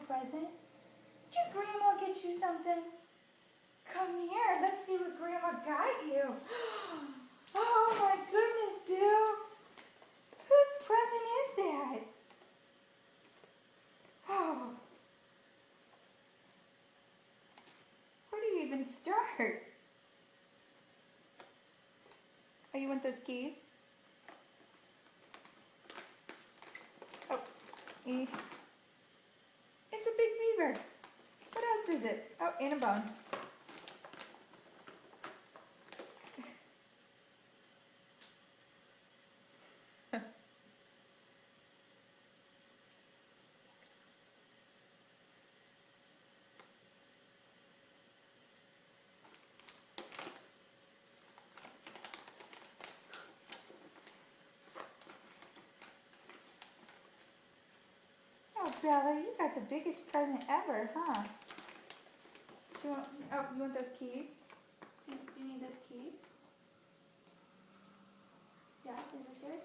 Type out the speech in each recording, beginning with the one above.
present? Did your grandma get you something? Come here, let's see what grandma got you. Oh my goodness, Bill. Whose present is that? Oh. Where do you even start? Oh, you want those keys? Oh, it's a big beaver. What else is it? Oh, and a bone. Oh, Bella, you got the biggest present ever, huh? Do you want, oh, you want those keys? Do you need those keys? Yeah, is this yours?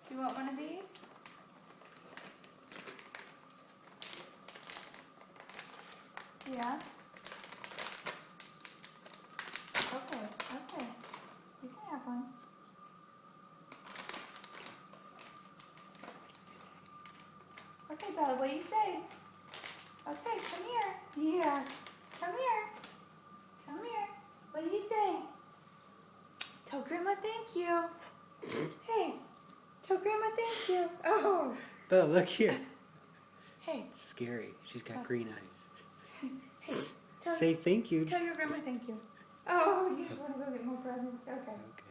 Do you want one of these? Yeah? Okay, okay. You can have one. Okay, Bella, what do you say? Okay, come here. Yeah. Come here. Come here. What do you say? Tell Grandma thank you. Hey, tell Grandma thank you. Oh. Bella, look here. Hey. It's scary. She's got green eyes. Hey, Say thank you. Tell your grandma thank you. Oh, you just want to go get more presents? Okay. Okay.